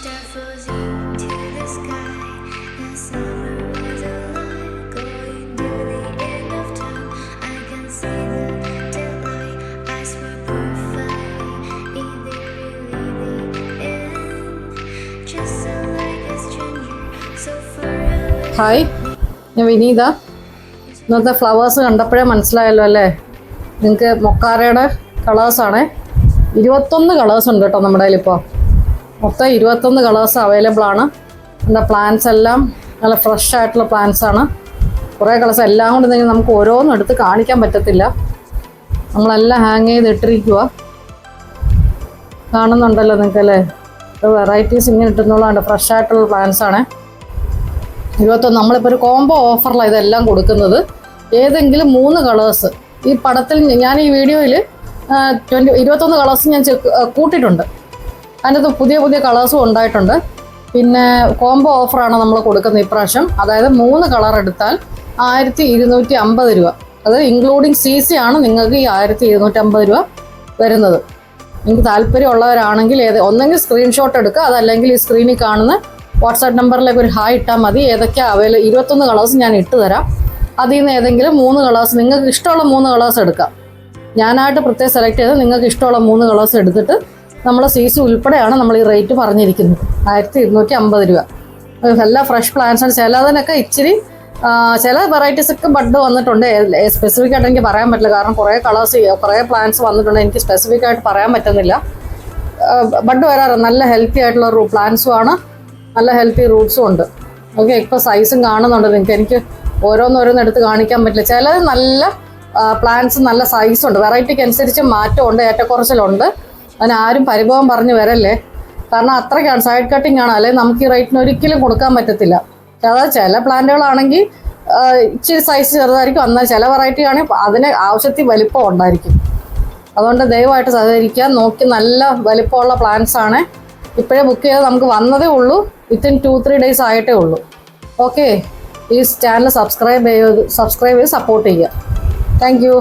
Hi, ഞാൻ വിനീത. ഇന്നത്തെ flowers കണ്ടപ്പോഴേ മനസ്സിലായല്ലോ അല്ലേ? നിങ്ങൾക്ക് മൊക്കാരയുടെ കളേഴ്സാണ്. 21 കളേഴ്സ് ഉണ്ട് കേട്ടോ നമ്മുടെ കയ്യിലിപ്പോൾ. മൊത്തം 21 കളേഴ്സ് അവൈലബിൾ ആണ്. എൻ്റെ പ്ലാന്റ്സ് എല്ലാം നല്ല ഫ്രഷ് ആയിട്ടുള്ള പ്ലാന്റ്സ് ആണ്. കുറേ കളേഴ്സ് എല്ലാം കൊണ്ട് നമുക്ക് ഓരോന്നും എടുത്ത് കാണിക്കാൻ പറ്റത്തില്ല. നമ്മളെല്ലാം ഹാങ് ചെയ്തിട്ടിരിക്കുക. കാണുന്നുണ്ടല്ലോ നിങ്ങൾക്ക് അല്ലേ? വെറൈറ്റീസ് ഇങ്ങനെ ഇട്ടുന്നുള്ളതാണ്. ഫ്രഷ് ആയിട്ടുള്ള പ്ലാന്റ്സ് ആണ്. 21. നമ്മളിപ്പോൾ ഒരു കോംബോ ഓഫറിലാണ് ഇതെല്ലാം കൊടുക്കുന്നത്. ഏതെങ്കിലും 3 കളേഴ്സ് ഈ പടത്തിൽ ഞാൻ ഈ വീഡിയോയിൽ 21 കളേഴ്സ് ഞാൻ കൂട്ടിയിട്ടുണ്ട്. അതിനകത്ത് പുതിയ പുതിയ കളേഴ്സും ഉണ്ടായിട്ടുണ്ട്. പിന്നെ കോംബോ ഓഫറാണ് നമ്മൾ കൊടുക്കുന്നത് ഇപ്രാവശ്യം. അതായത് 3 കളർ എടുത്താൽ 1250 രൂപ. അത് ഇൻക്ലൂഡിങ് CC ആണ് നിങ്ങൾക്ക് ഈ 1250 രൂപ വരുന്നത്. നിങ്ങൾക്ക് താല്പര്യമുള്ളവരാണെങ്കിൽ ഒന്നെങ്കിൽ സ്ക്രീൻഷോട്ട് എടുക്കുക, അതല്ലെങ്കിൽ ഈ സ്ക്രീനിൽ കാണുന്ന വാട്സാപ്പ് നമ്പറിലേക്ക് ഒരു ഹായ് ഇട്ടാൽ മതി. ഏതൊക്കെയാണ് അവൈലബിൾ 21 കളേഴ്സ് ഞാൻ ഇട്ട് തരാം. അതിൽ നിന്ന് ഏതെങ്കിലും 3 കളേഴ്സ് നിങ്ങൾക്ക് ഇഷ്ടമുള്ള 3 കളേഴ്സ് എടുക്കാം. ഞാനായിട്ട് പ്രത്യേകം സെലക്ട് ചെയ്ത് നിങ്ങൾക്ക് ഇഷ്ടമുള്ള 3 കളേഴ്സ് എടുത്തിട്ട് നമ്മൾ CC ഉൾപ്പെടെയാണ് നമ്മൾ ഈ റേറ്റ് പറഞ്ഞിരിക്കുന്നത്. 1250 രൂപ. എല്ലാ ഫ്രഷ് പ്ലാന്റ്സാണ്. ചിലതിനൊക്കെ ഇച്ചിരി ചില വെറൈറ്റീസൊക്കെ ബഡ് വന്നിട്ടുണ്ട്. സ്പെസിഫിക് ആയിട്ട് എനിക്ക് പറയാൻ പറ്റില്ല, കാരണം കുറേ കളേഴ്സ് കുറേ പ്ലാന്റ്സ് വന്നിട്ടുണ്ട്. എനിക്ക് സ്പെസിഫിക് ആയിട്ട് പറയാൻ പറ്റുന്നില്ല. ബഡ് വരാറ് നല്ല ഹെൽത്തി ആയിട്ടുള്ള പ്ലാന്റ്സും ആണ്, നല്ല ഹെൽത്തി റൂട്ട്സും ഉണ്ട്. ഓക്കെ, ഇപ്പോൾ സൈസും കാണുന്നുണ്ട് നിങ്ങൾക്ക്. എനിക്ക് ഓരോന്നോരോന്ന് എടുത്ത് കാണിക്കാൻ പറ്റില്ല. ചിലത് നല്ല പ്ലാന്റ്സ് നല്ല സൈസുണ്ട്. വെറൈറ്റിക്ക് അനുസരിച്ച് മാറ്റമുണ്ട്, ഏറ്റക്കുറച്ചിലുണ്ട്. അതിന് ആരും പരിഭവം പറഞ്ഞ് വരല്ലേ, കാരണം അത്രയ്ക്കാണ്. സൈഡ് കട്ടിങ് ആണ്, അല്ലെങ്കിൽ നമുക്ക് ഈ റേറ്റിന് ഒരിക്കലും കൊടുക്കാൻ പറ്റത്തില്ല. അതായത് ചില പ്ലാന്റുകളാണെങ്കിൽ ഇച്ചിരി സൈസ് ചെറുതായിരിക്കും, എന്നാൽ ചില വെറൈറ്റി ആണെങ്കിൽ അതിന് ആവശ്യത്തിൽ വലിപ്പം ഉണ്ടായിരിക്കും. അതുകൊണ്ട് ദയവായിട്ട് സഹകരിക്കുക. നോക്കി നല്ല വലിപ്പമുള്ള പ്ലാന്റ്സ് ആണ്. ഇപ്പോഴേ ബുക്ക് ചെയ്ത് നമുക്ക് വന്നതേ ഉള്ളൂ. വിത്തിൻ 2-3 ഡേയ്സ് ആയിട്ടേ ഉള്ളൂ. ഓക്കെ, ഈ ചാനൽ സബ്സ്ക്രൈബ് ചെയ്ത് സപ്പോർട്ട് ചെയ്യുക. Thank you.